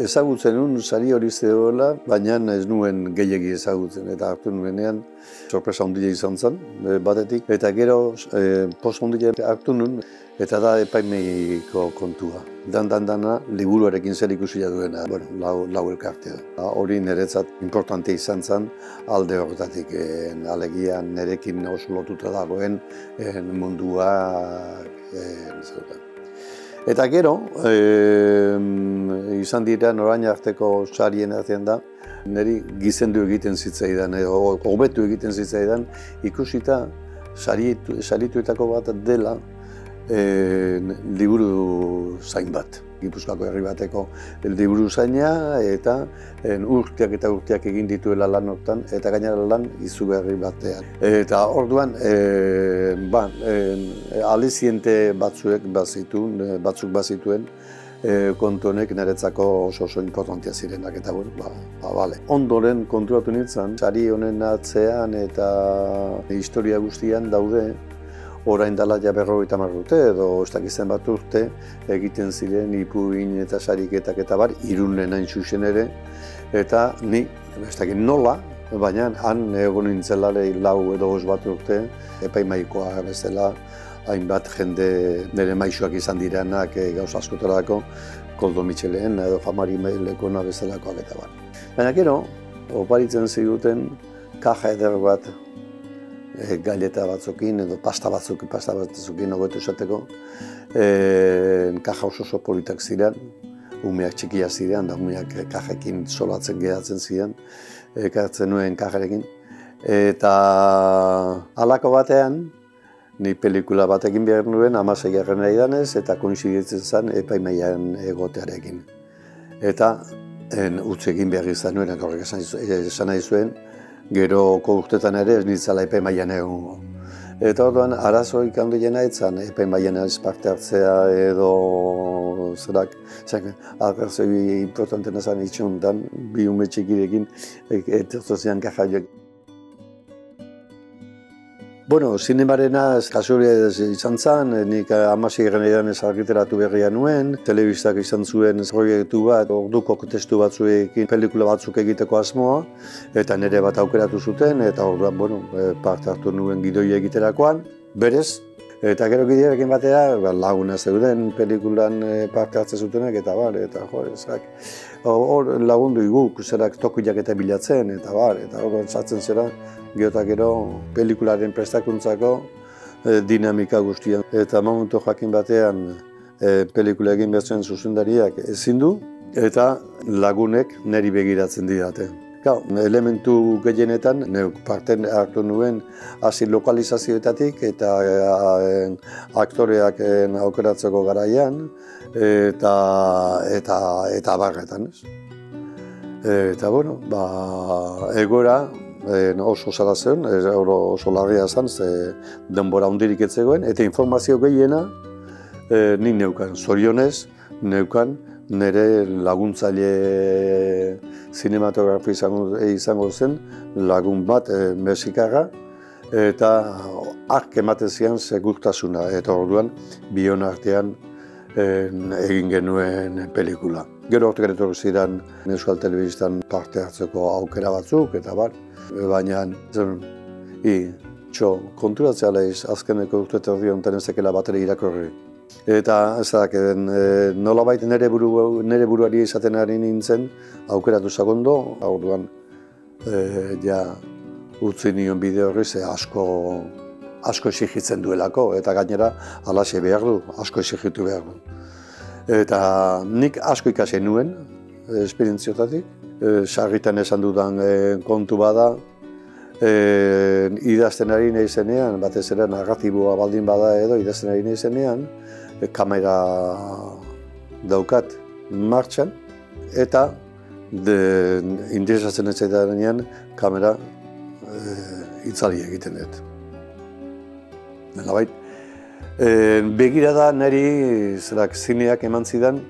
Ezagutzen nuen sari hori zegoela, baina ez nuen gehiegi ezagutzen. Eta hartu nuenean, sorpresa handia izan zen, batetik. Eta gero, post handia hartu nuen, eta da epaimahaiko kontua. Dana liburuarekin zer ikusia duena, lau elkartea. Hori niretzat importante izan zen, alde horretatik, alegia nirekin oso lotuta dagoen mundua. Eta gero, izan dira orain arteko sarien artean da, niri gizendu egiten zitzaidan, edo hobetu egiten zitzaidan, ikusita sarituetako bat dela liburu zain bat. Gipuzkoako herri bateko liburu zaina eta urteak eta urteak egin dituela lan hortan, eta gainera lan izugarri batean. Eta orduan, aliziente batzuk bazituen, kontu honek niretzako oso importantea zirenak, eta bale. Ondoren konturatu nintzen, sari honen atzean eta historia guztian daude, orain dela ja 50 urte edo ez dakizen bat urte egiten ziren ipuin eta sariketak eta bar, Irunen hain zuzen ere, eta ni, ez dakit nola, baina han egon nintzela 4 edo 5 bat urte, epaimahaikoa bezala, hainbat jende nire maisuak izan direnak gauza askotarako, Koldo Mitxelen edo Jamari Lekona bezalakoak eta bar. Baina gero, oparitzen ziguten kaja eder bat, galeta batzukin edo pasta batzukin ogoetu esateko, kaja oso politak ziren, umeak txikia ziren, da umeak kajekin solatzen geratzen ziren, ekartzen nuen kajarekin. Eta halako batean, ni pelikula batekin behar nuen, 16 idanez, eta koinziditzen zen epaimahaian egotearekin. Eta utz egin behar izan nuen, horrek esan nahi zuen, geroko urtetan ere ez nintzala epaimahaian egongo. Eta orduan, arazoik handiena etzan epaimahaian ez parte hartzea edo zerak, arrazoi importantena zan itxuntan, bi ume txikirekin etortzean kajaioek. Bueno, zinemarena kasualia izan zen, nik 16 idanez argitaratu berria nuen, telebistak izan zuen proiektu bat, orduko testu batzuekin pelikula batzuk egiteko asmoa, eta nire bat aukeratu zuten, eta orduan, parte hartu nuen gidoia egiterakoan, berez. Eta gero gidearekin batera, laguna zeuden pelikulan parte hartzen zutenak, eta hor lagundu iguk, zerak tokiak eta bilatzen, eta hor sartzen zera, gero pelikularen prestakuntzako dinamika guztian. Eta momentu jakin batean pelikula egin behar zuen zuzendariak ezin du, eta lagunek niri begiratzen didate. Elementu gehienetan, parte hartu nuen hasi lokalizazioetatik eta aktoreak aukeratzeko garaian eta abarretan. Eta egoera oso zara zen, oso larria zen, denbora hundirik ez zegoen, eta informazio gehiena nik neukan, zorionez neukan, nire laguntzaile zinematografi izango zen, lagun bat mexikarra, eta ark ematen zian segurtasuna, eta orduan bion artean egin genuen pelikula. Gero hortek etorri ziren Euskal Telebistan parte hartzeko aukera batzuk, eta baina konturatzea lehiz azkeneko urte terdi honetan ezekela batera irakorri. Eta nolabait nire buruari izaten ari nintzen aukeratu zagondo, orduan utzi nion bide horri ze asko exigitzen duelako, eta gainera alaxe behar du, asko exigitu behar du. Eta nik asko ikasi nuen, esperientziotatik, sarritan esan dudan kontu bada, idazten ari nahi zenean, batez ere narratiboa baldin bada edo idazten ari nahi zenean, kamera daukat martxan, eta interesatzen ez zaidanean kamera itzali egiten dut. Nolabait, begirada niri zineak eman zidan,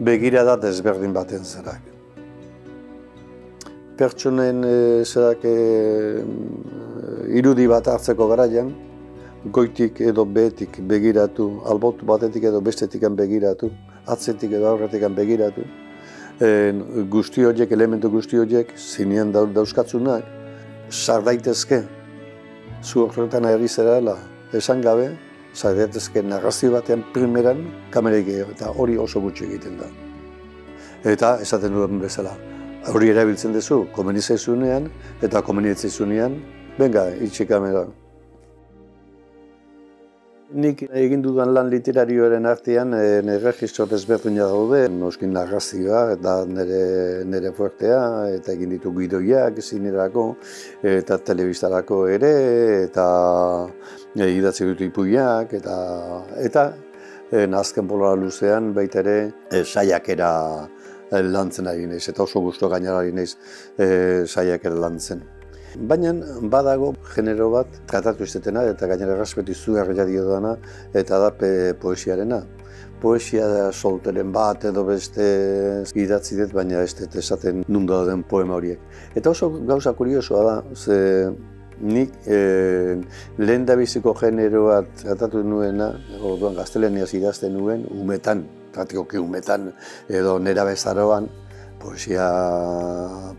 begirada desberdin baten zerak. Pertsonen irudi bat hartzeko garaian, goitik edo behetik begiratu, albotu batetik edo bestetik begiratu, atzetik edo aurretik begiratu, guzti horiek, elementu guzti horiek, zinean dauzkatzunak, sar daitezke, zu horretan herri zerala, esan gabe, sar daitezke narrazio batean primeran kamerik eta hori oso gutxi egiten da. Eta esaten duen bezala, hori erabiltzen duzu, komenizaizunean eta komenizaizunean, venga, itxi kamera. Nik egin dudan lan literarioaren artean nire registro desberdina daude, noskin narrazioa eta nire fuertea, eta egin ditu gidoiak zinerako, eta telebistarako ere, eta idatzi dut ipuiak, eta azken bola luzean baita ere saiakera lantzen ari naiz, eta oso gustu gainera ari naiz saiakera lantzen. Baina badago genero bat tratatu izetena eta gainera errespetu izugarria diodana eta da poesiarena. Poesia da solteren bat edo beste idatzi dut, baina ez dut esaten nun dauden poema horiek. Eta oso gauza kuriosoa da, ze nik lehendabiziko generoa tratatu nuena, orduan gaztelaniaz idazten nuen, umetan, praktikoki umetan edo nerabezaroan, poesia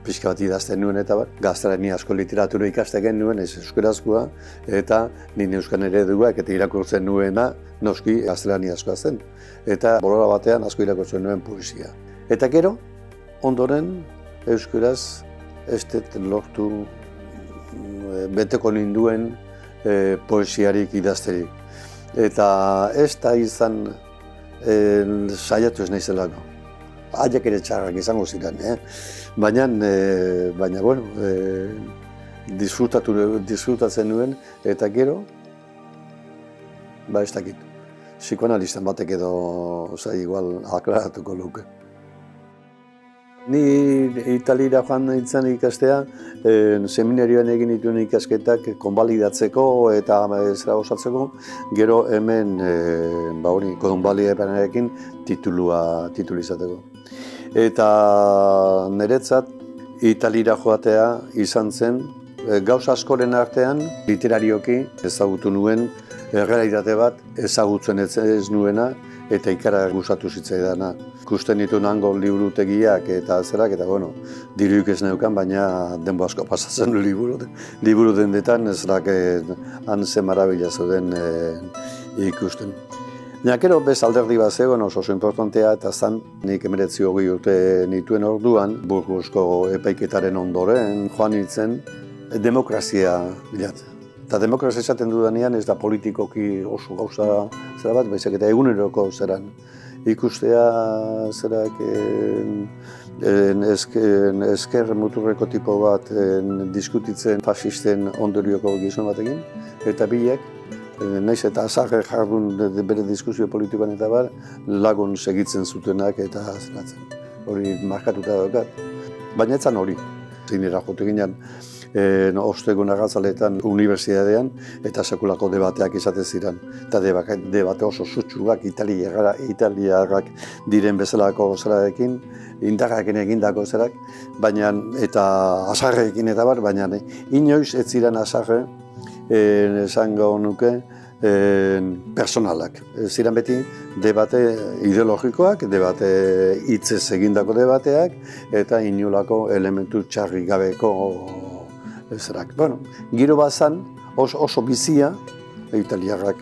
pixka bat idazten nuen eta gaztelaniazko literatura ikasteken nuen, ez euskarazkoa, eta nire euskan ereduak eta irakurtzen nuena noski gaztelaniazkoa zen. Eta bolora batean asko irakurtzen nuen poesia. Eta gero, ondoren euskaraz ez dut lortu beteko ninduen poesiarik idazterik. Eta ez da izan saiatu ez naizelako. Haiek ere txarrak izango ziren, baina, bueno, disfrutatzen nuen, eta gero, ez dakit, psikoanalistan batek edo, igual, aklaratuko luke. Ni Italira joan nintzen ikastea, seminarioan egin dituen ikasketak konbalidatzeko eta zera osatzeko, gero hemen konbalidapenarekin titulu izateko. Eta niretzat Italira joatea izan zen, gauza askoren artean literarioki ezagutu nuen errealitate bat ezagutzen ez nuena eta ikara gustatu zitzaidana. Ikusten ditu nango liburutegiak eta zerak, eta bueno, diruik ez neukan, baina denbo asko pasatzen du liburu dendetan, ezrak han ze marabila zeuden ikusten. Gero, bez alderdi bat zegoen oso importantea, eta zan nik 19 urte nituen orduan, Burgosko epaiketaren ondoren, joan nintzen, demokrazia bilatzen. Eta demokrazia esaten dudanean ez da politikoki oso gauza zera bat, baizik eta eguneroko zeran. Ikustea zerak esker muturreko tipo bat diskutitzen fasisten ondorioko gizon batekin, eta biek, nahiz eta azarre jardun bere diskusio politikoan eta bar, lagun segitzen zutenak eta zeratzen. Hori markatuta daukat. Baina etzan hori. Zinera jote ginen, ostegun arratzaletan unibertsitatean eta sekulako debateak izate ziren. Eta debate oso sutsuak italiarrak diren bezalako zerarekin, indarrakin egindako zerak, baina eta azarrekin eta bar, baina inoiz ez ziren azarre esango nuke personalak. Ziren beti debate ideologikoak, debate hitzez egindako debateak eta inolako elementu txarri gabeko zerak. Bueno, giro bat zan oso bizia, italiarrak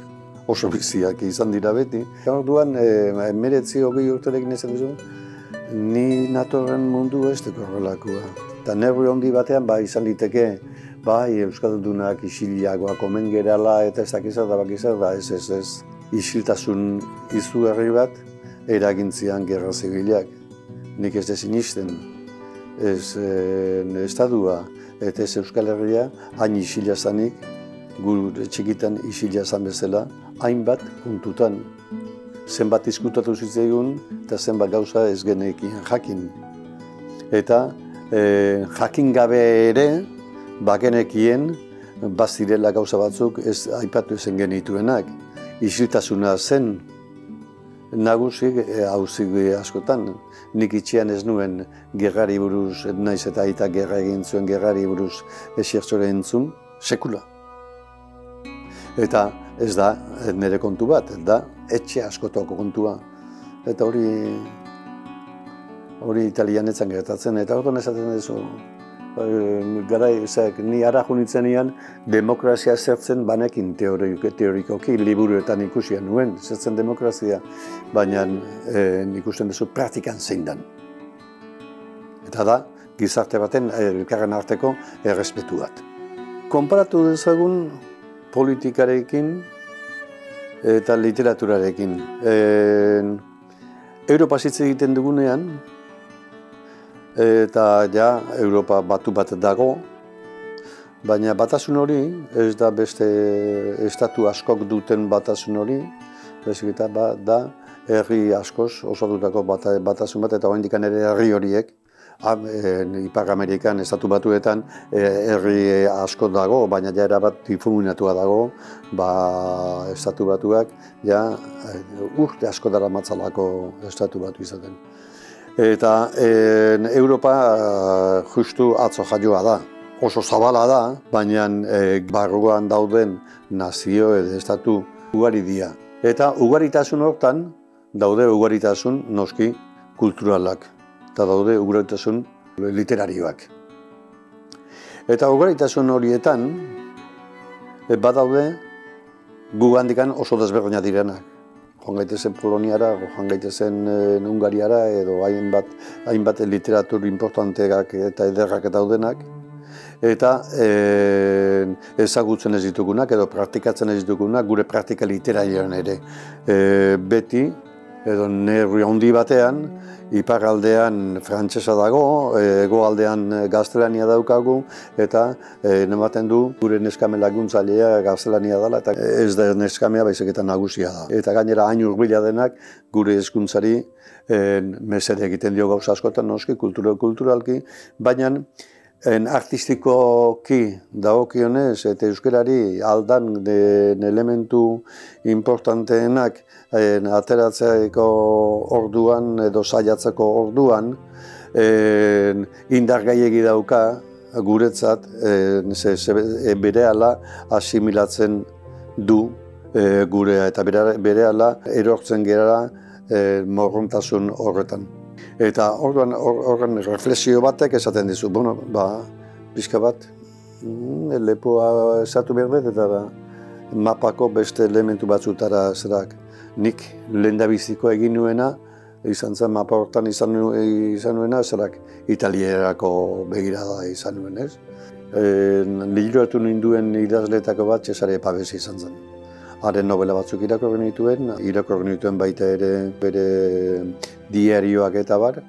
oso biziak izan dira beti. Orduan, 19-20 urterekin esan duzu, ni natorren mundu ez deko horrelakoa. Eta nervi handi batean izan liteke, Euskaldunak isiliagoak omen gerala eta ez dakizar da bakizar da ez. Isiltasun izugarri bat eragintzian gerra zibilak. Nik ez dezinisten, ez estadua eta ez Euskal Herria hain isila zanik, gure txikitan isila zan bezala, hainbat puntutan. Zenbat diskutatu zitzaigun eta zenbat gauza ez genekin jakin. Eta jakin gabe ere, bagenekien, bazirela gauza batzuk ez aipatu ezen genituenak. Isiltasuna zen nagusi auzi askotan. Nik itxean ez nuen gerrari buruz, naiz eta aita gerra egin zuen gerrari buruz esiertzore entzun, sekula. Eta ez da nire kontu bat, da etxe askotoko kontua. Eta hori italianetzen gertatzen, eta orduan esaten duzu, ni ara junitzen ean, demokrazia zertzen banekin teorikoki, liburuetan ikusian nuen, zertzen demokrazia, baina ikusten duzu praktikan zein dan. Eta da, gizarte baten elkarren arteko errespetu bat. Konparatu dezagun politikarekin eta literaturarekin. Europa hitz egiten dugunean, eta ja, Europa batu bat dago, baina batasun hori, ez da beste estatu askok duten batasun hori, baizik eta da herri askoz osatutako batasun bat, eta oraindik ere herri horiek, Ipar Amerikan, estatu batuetan, herri asko dago, baina ja erabat difuminatua dago, estatu batuak, ja, urte asko dara matzalako estatu batu izaten. Eta Europa justu atzo jaioa da. Oso zabala da, baina barruan dauden nazio edo estatu ugari dira. Eta ugaritasun hortan daude ugaritasun noski kulturalak. Eta daude ugaritasun literarioak. Eta ugaritasun horietan badaude gu handikan oso desberdinak direnak. Joan gaitezen Poloniara, joan gaitezen Hungariara edo hainbat literatur importanteak eta ederrak daudenak. Eta ezagutzen ez ditugunak edo praktikatzen ez ditugunak gure praktika literarioan ere. Beti, edo neurri handi batean, iparraldean frantsesa dago, hegoaldean gaztelania daukagu, eta ematen du gure neskame laguntzailea gaztelania dela, eta ez da neskamea baizik eta nagusia da. Eta gainera hain hurbila denak gure hezkuntzari mesede egiten dio gauza askotan noski, kulturalki, baina artistikoki dagokionez eta euskarari aldan elementu importanteenak ateratzeko orduan edo saiatzeko orduan indar gehiegi dauka guretzat berehala asimilatzen du gurea eta berehala erortzen gerara morrontasun horretan. Eta horren reflexio batek esaten dizu, pixka bat, lepoa esatu behar dut eta mapako beste elementu batzutara zerak. Nik lehendabiziko egin nuena, izan zen mapa hortan izan nuena, zerak italierako begirada izan nuen, ez? Liburuatu ninduen idazletako bat Cesare Pavese izan zen. Haren novela batzuk irakurri nituen baita ere bere diarioak eta bar.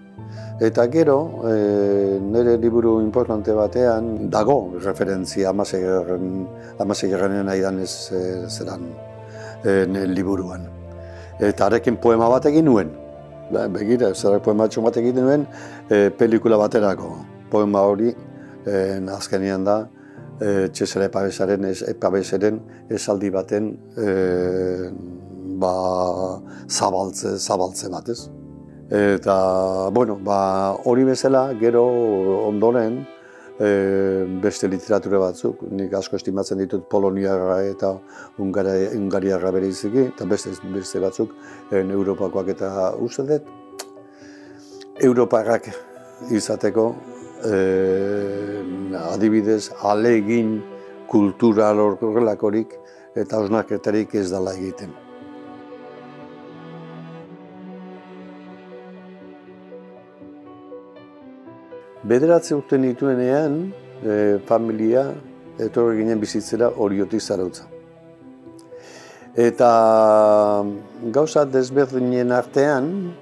Eta gero, nire liburu importante batean dago referentzia Hamaseigarren aidan ez zeran liburuan. Eta harekin poema bat egin nuen. Begira, poematxo bat egin nuen pelikula baterako. Poema hori azkenean da Cesare Paveseren esaldi baten zabaltze batez. Eta, hori bezala, gero ondoren beste literatura batzuk, nik asko estimatzen ditut Poloniarra eta Hungariarra bereziki, eta beste batzuk Europakoak eta uste dut. Europarrak izateko adibidez ahalegin kultural horrelakorik eta hausnarketarik ez dela egiten. Bederatzi urte nituenean, familia etorri ginen bizitzera Oriotik Zarautza. Eta gauza desberdinen artean,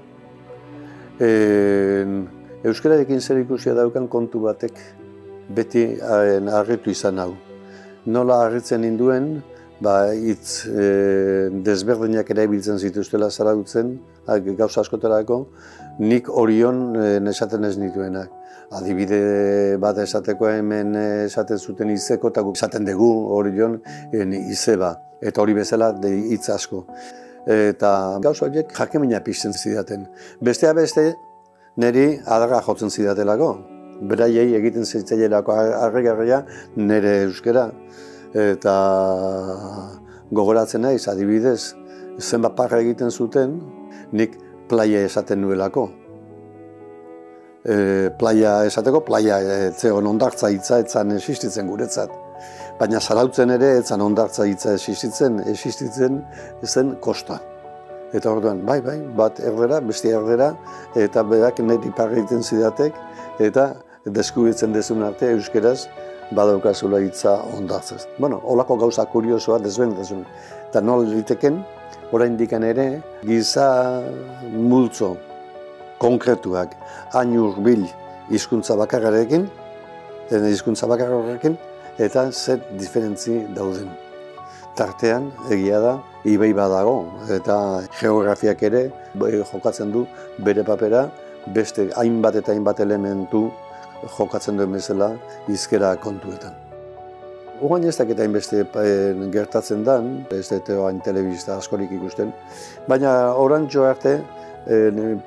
euskararekin zer ikusia daukan kontu batek beti harritu izan hau. Nola harritzen ninduen, hitz desberdinak erabiltzen zituztela Zarautzen, gauza askotarako, nik Orion esaten ez nituenak. Adibide bat esateko hemen esaten zuten izeko, eta guk esaten dugu Orion izeba, eta hori bezala hitz asko. Eta gauza horiek jakimina pizten zidaten. Bestea beste, niri adarra jotzen zidatelako. Beraiei egiten zitzaielako harrigarria nire euskara. Eta gogoratzen naiz, adibidez, zenbat parra egiten zuten, nik playa esaten nuelako. playa esateko, playa zegoen hondartza hitza etzan existitzen guretzat. Baina Zarautzen ere etzan hondartza hitza existitzen zen kosta. Eta orduan, bai, bat erdera, beste erdera, eta berak niri parreiten zidatek, eta deskubritzen dezun arte euskeraz badaukazula hitza hondartzaz. Bueno, holako gauza kuriosoa desberdintasun. Eta nola liteken, oraindik ere, giza multzo konkretuak, hain hurbil hizkuntza bakarrarekin, eta zer diferentzi dauden. Tartean, egia da, ibai badago, eta geografiak ere jokatzen du bere papera, beste hainbat eta hainbat elementu jokatzen duen bezala hizkera kontuetan. Ogain ez dakit hainbeste gertatzen dan, ez dut hain telebista askorik ikusten, baina orantxo arte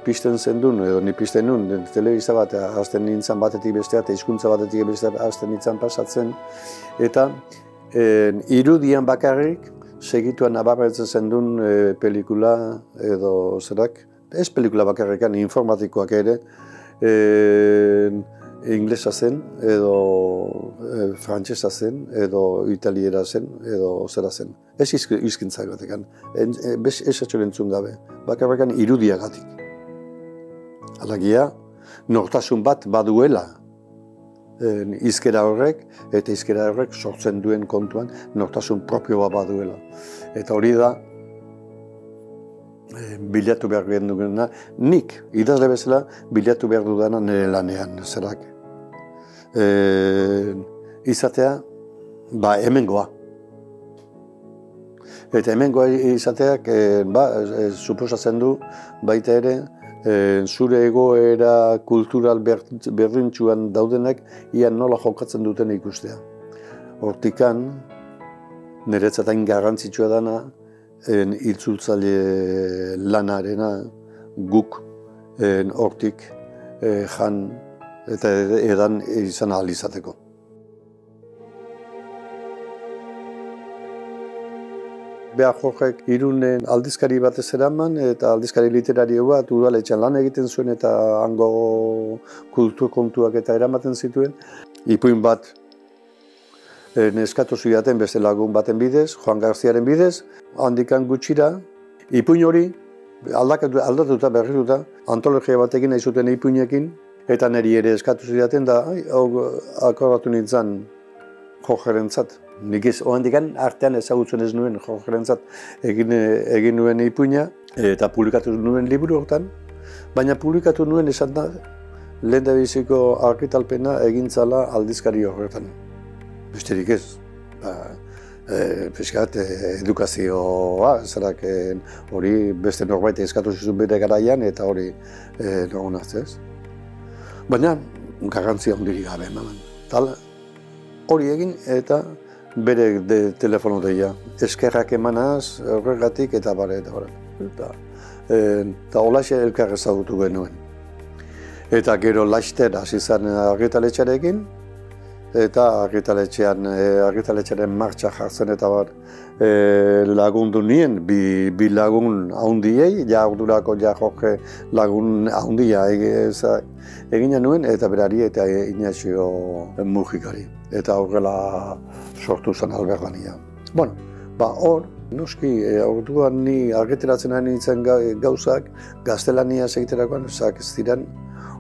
pizten zendun, edo ni pizten nun, telebista bat hasten nintzen batetik bestea, eta hizkuntza batetik bestea hasten nintzen pasatzen, eta irudian bakarrik segituan nabarmentzen zendun pelikula edo zerak, ez pelikula bakarrikan, informatikoak ere, inglesa zen, edo frantsesa zen, edo italiera zen, edo zera zen. Ez hizkintzak batekan, ez atxorentzun gabe, bakarrikan irudiagatik. Alagia, nortasun bat baduela hizkera horrek, eta hizkera horrek sortzen duen kontuan nortasun propioa baduela. Eta hori da, bilatu behar duguna, nik, idazle bezala, bilatu behar dudana nire lanean, zerak. Izatea, hemengoa. Eta hemengoa izateak, suposatzen du, baita ere, zure egoera kultural berdintsuan daudenak ia nola jokatzen duten ikustea. Hortikan, niretzat hain garrantzitsua dana, itzultzaile lanarena guk hortik jan eta edan izan ahal izateko. Bea Jorgek Irunen aldizkari batez eraman eta aldizkari literario bat udaletxean lan egiten zuen eta hango kultur kontuak eta eramaten zituen. Ipuin bat neskatu zidaten beste lagun baten bidez, Juan Garziaren bidez, handikan gutxira. Ipuin hori aldatuta berrituta, antologia batekin nahi zuten ipuinekin, eta niri ere eskatu zidaten da akordatu nintzen Jorgerentzat. Nik ez, ohandikan artean ezagutzen ez nuen Jorgerentzat egin nuen ipuina eta publikatu nuen liburu hortan, baina publikatu nuen esan da lehendabiziko argitalpena egintzala aldizkari horretan. Besterik ez. Fiskat, edukazioa, zerak hori beste norbait eskatu zizun bere garaian eta hori nogun hartzez. Baina, garrantzia hondirik gabe eman. Hori egin eta bere telefono deia. Eskerrak emanaz, horregatik eta bare eta bare. Eta holaxe elkar ezagutu genuen. Eta gero laster hasi zen argitaletxarekin, eta argitaletxaren martxa jartzen eta bar lagundu nien, bi lagun haundiei, ordurako Jorge lagun haundia egina nuen, eta berari eta Ignacio Mujikari. Eta horrela sortu zen Albergania. Bueno, hor, noski, orduan ni argitaratzen ari nintzen gauzak, gaztelania segiterakoan, ez ziren,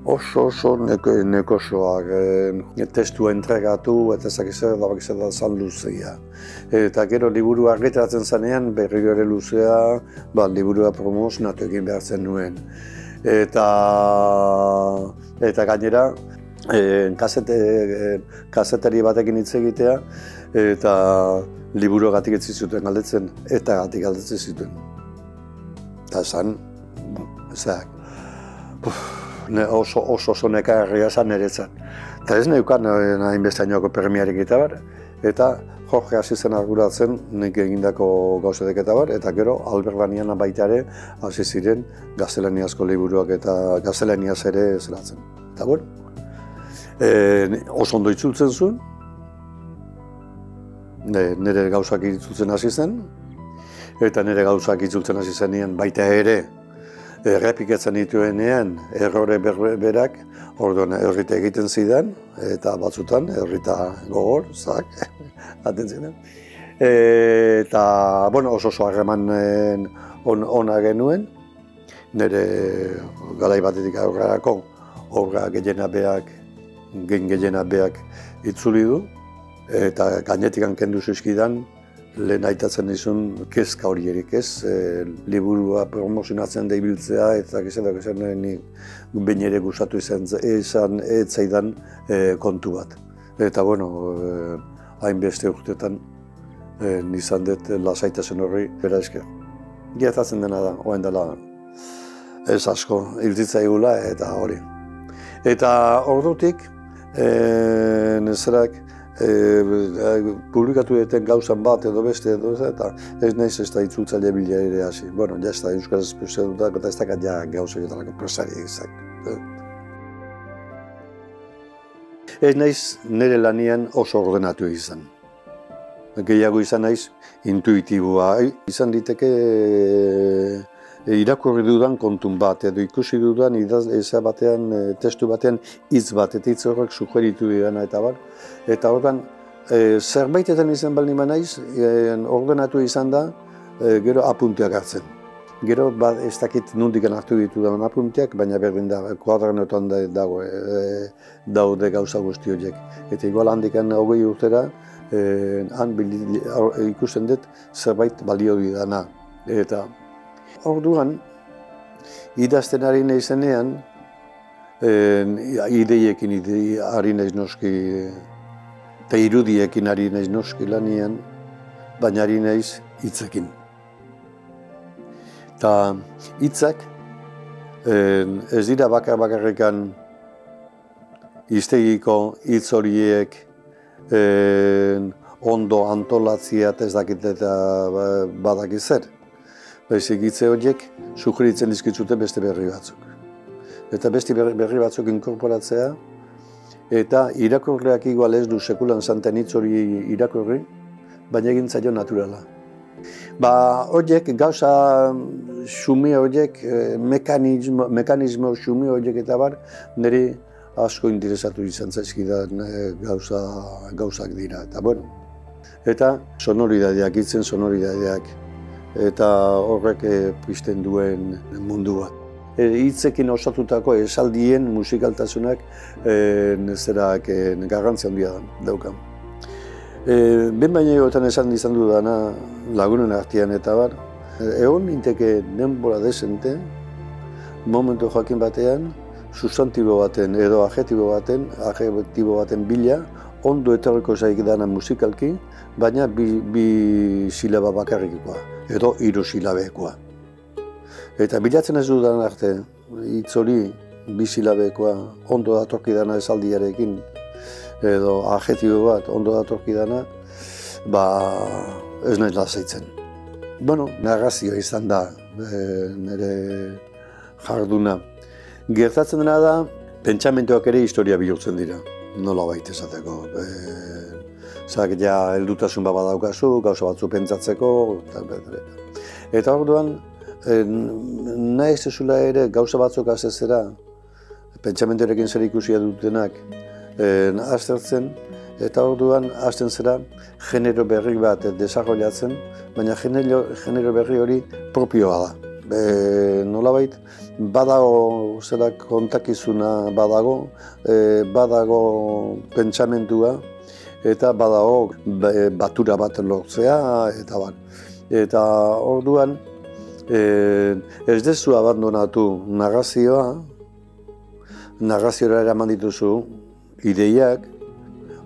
oso nekosoak, testua entregatu eta zakizera da zan luzea. Eta gero liburu argitaratzen zanean, berriro ere luzea, liburua promozionatu egin behar zen nuen. Eta gainera, kazetari batekin hitz egitea, eta liburu gatik ez zituen galdetzen, eta gatik galdetzen zituen. Eta esan, oso nekagarria zen niretzat. Eta ez neukan hainbestainoko premiarik eta bar, eta Jorge hasi zen arduratzen nik egindako gauzetek eta bar, eta gero Alberganian baita ere hasi ziren gaztelaniazko liburuak eta gaztelaniaz ere zelatzen. Eta bueno, oso ondo itzultzen zuen, nire gauzak itzultzen hasi zen, eta nire gauzak itzultzen hasi zenean baita ere errepikatzen dituenean errore berberak, orduan errita egiten zidan, eta batzutan errita gogor, zak, atentzen. Eta, bueno, oso harreman ona genuen, nire garai batetik aurrerako obra gehienak beak itzuli du, eta gainetik kendu zizkidan, lehen aitatzen dizun kezka horierik ez, liburua promozionatzen da ibiltzea, eta nik behin ere gustatu izan zaidan kontu bat. Eta, bueno, hainbeste urteetan nizan dut lasaitasun horri bera esker. Gertatzen dena da, oain dela ez asko hiltzitzaigula eta hori. Eta ordutik, nezerak, publikatu duten gauzan bat edo beste edo eta ez naiz ez da itzultzaile bila ere hasi. Bueno, ja ez da euskaraz prestadutak eta ez dakat ja gauzeketarako presari egizak. Ez naiz nire lanian oso ordenatu izan. Gehiago izan naiz intuitiboa. Izan diteke irakurri dudan kontun bat edo ikusi dudan testu batean hitz bat eta hitz horrek sugeritu didana eta bar. Eta ordan zerbaitetan izan baldin naiz, ordenatu izan da gero apunteak hartzen. Gero ez dakit nondik hartu ditudan apunteak, baina berdin da, kuadranotan daude gauza guzti horiek. Eta igual handikan 20 urtera, han ikusten dut zerbait balio didana. Eta orduan, idazten ari naizenean, ideiekin ari naiz noski, eta irudiekin ari naiz noski lanian, baina ari naiz hitzekin. Eta hitzak ez dira bakarrikan hiztegiko hitz horiek ondo antolatzea ez dakit eta badaki zer. Baizik hitze horiek sugeritzen dizkitzute beste berri batzuk. Eta beste berri batzuk inkorporatzea, eta irakurleak igual ez du sekulan zanten hitz hori irakurri, baina egin zaio naturala. Horiek, gauza xumi horiek, mekanismo xumi horiek eta bar, niri asko interesatu izan zaizkidan gauzak dira. Eta, bueno, eta sonoridadeak, hitzen sonoridadeak, eta horrek pizten duen mundu bat. Hitzekin osatutako esaldien musikaltasunak garrantzi handia daukan. Ben baina egotan esan dudana lagunen artean eta bar, egon ninteke denbora desente, momentu jakin batean, substantibo baten edo adjektibo baten bila, ondo etorriko zaik dana musikalki, baina bi silaba bakarrikoa, edo 3 silabekoa. Eta bilatzen ez dudan arte, hitz hori 2 silabekoa ondo datorkidana esaldiarekin, edo adjektibo bat ondo datorkidana, ez naiz lasaitzen. Bueno, narrazio izan da nire jarduna. Gertatzen dena da, pentsamentuak ere historia bihurtzen dira, nola baita esateko. Zak, ja, heldutasun bat badaukazu, gauza batzu pentsatzeko, eta orduan, nahiz ezula ere gauza batzuk azezera, pentsamentuarekin zer ikusia dutenak, aztertzen, eta orduan hasten zera genero berri bat desarrollatzen, baina genero berri hori propioa da. Nolabait, badago zera kontakizuna badago pentsamentua, eta badago batura bat lortzea, eta bat. Eta orduan, ez dezu abandonatu narrazioa eraman dituzu, ideiak,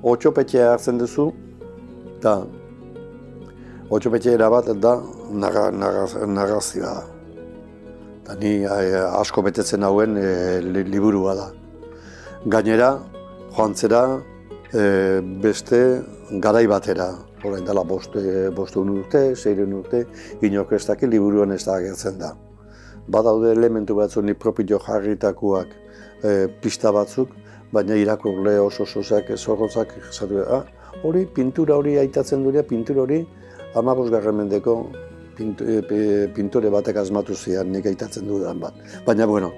otxopetea hartzen duzu, eta otxopetea bat da narrazioa da. Eta ni asko betetzen hauen liburua da. Gainera, joan zera beste garai batera. Orain dela 5 urte, 6 urte, inork ez daki liburuan ez da agertzen da. Badaude elementu batzuk ni propio jarritakoak pista batzuk, baina irakurle oso zorrotzak esatu hori, pintura hori aitatzen dure, pintura hori 15. mendeko pintore batek asmatu zian, nik aitatzen dudan bat. Baina, bueno,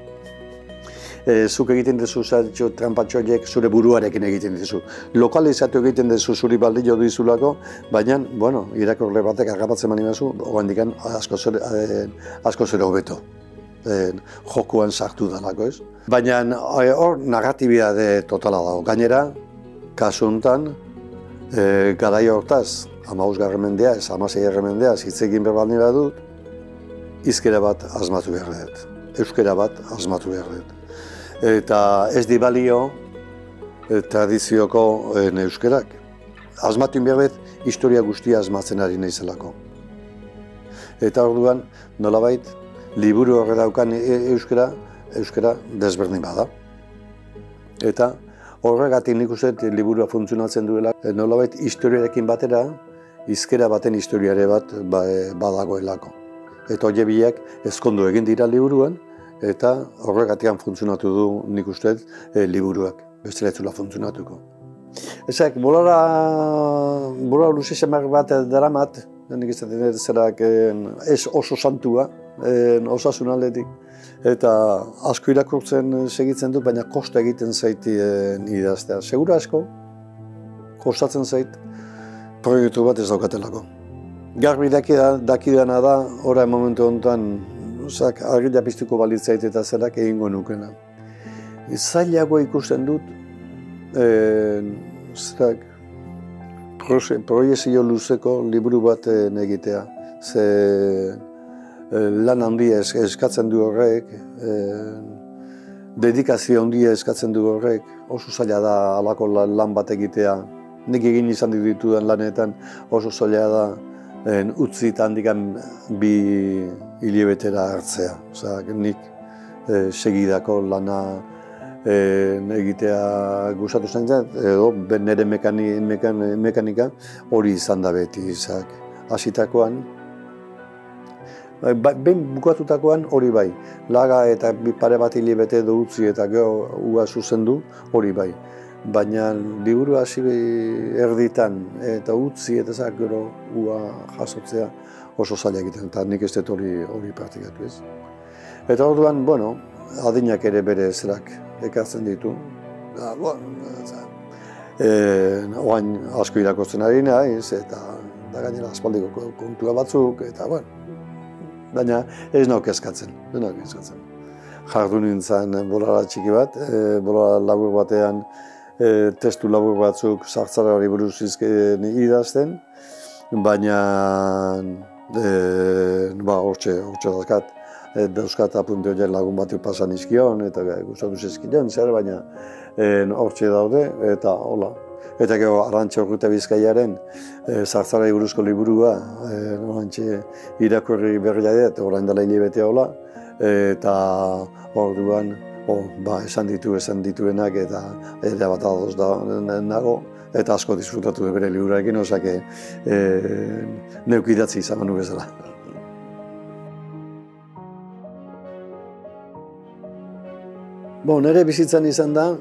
zuk egiten duzu trampatxoiek zure buruarekin egiten duzu. Lokalizatu egiten duzu zuri baldio dizulako, baina, bueno, irakurle batek agapatzen mani mazu, ogandikan asko zero hobeto. Jokuan sartu dalako, ez? Baina hor narratibidade totala dago. Gainera, kasu honetan, garai hortaz, 15. mendeaz, 16. mendeaz, hitz egin behar baldin badut, hizkera bat asmatu behar dut. Euskera bat asmatu behar dut. Eta ez di balio tradizioko euskerak. Asmatu behar dut, historia guztia asmatzen ari naizelako. Eta orduan, nolabait, liburu horre daukan euskera desberdin bada. Eta horregatik nik uste liburua funtzionatzen duela, nolabait historiarekin batera, hizkera baten historiare bat badagoelako. Eta hori biak ezkondu egin dira liburuan, eta horregatik funtzionatu du nik uste liburuak, bestela ez zula funtzionatuko. Ezak, bolara luze semak bat daramat, nik izaten zerak ez oso santua, osasun aldetik. Eta asko irakurtzen segitzen du, baina kosta egiten zait idaztea. Segura asko, kostatzen zait, proiektu bat ez daukatelako. Garbi dakidana da, orain momentu honetan, argila piztuko balitzait eta zerak egingo nukena. Zailago ikusten dut, proiezio luzeko liburu bat egitea. Lan handia eskatzen du horrek, dedikazio handia eskatzen du horrek, oso zaila da halako lan bat egitea. Nik egin izan ditudan lanetan oso zaila da utzi eta handikan 2 hilabetera hartzea. Nik segidako lana egitea gustatu zen, edo nire mekanika hori izan da beti. Hasitakoan, behin bukatutakoan hori bai, laga eta pare bat hilabete edo utzi eta gero ua zuzendu hori bai. Baina liburu hasi erditan eta utzi eta gero ua jasotzea oso zaila egiten, eta nik ez dut hori praktikatu ez. Eta orduan, bueno, adinak ere bere zerak ekartzen ditu. Oain asko irakurtzen ari naiz, eta gainera aspaldiko kontua batzuk, eta bueno. Baina ez nauk eskatzen. Jardu nintzen bolara txiki bat, bolara labur batean testu labur batzuk sartzarari buruz idazten, baina hortxe dauzkat apunte horiek lagun bati pasan izkion, eta gustatu zizkion zer, baina hortxe daude, eta hola. Eta gero Arantxa Urrutia Bizkaiaren sartzarari buruzko liburua irakurri berria dut, orain dela hilabete hola, eta orduan esan dituenak eta ere bat ados nago, eta asko disfrutatu bere liburuarekin, osake neuk idatzi izan manu bezala. Nire bizitzan izan da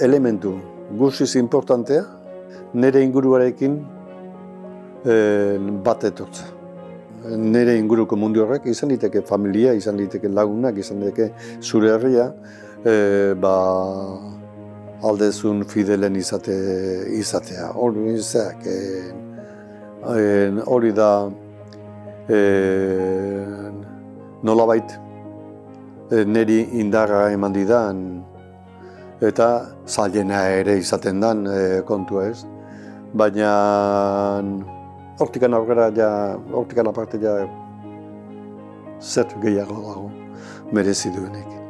elementu guztiz importantea, nire inguruarekin bat etortza. Nire inguruko mundu horrek izan liteke familia, izan liteke lagunak, izan liteke zure herria, aldezun fidelen izatea. Hori da nolabait niri indarra eman didan, eta zailena ere izaten dan kontua ez. Baina hortikan aparte zer gehiago dago merezi duenik.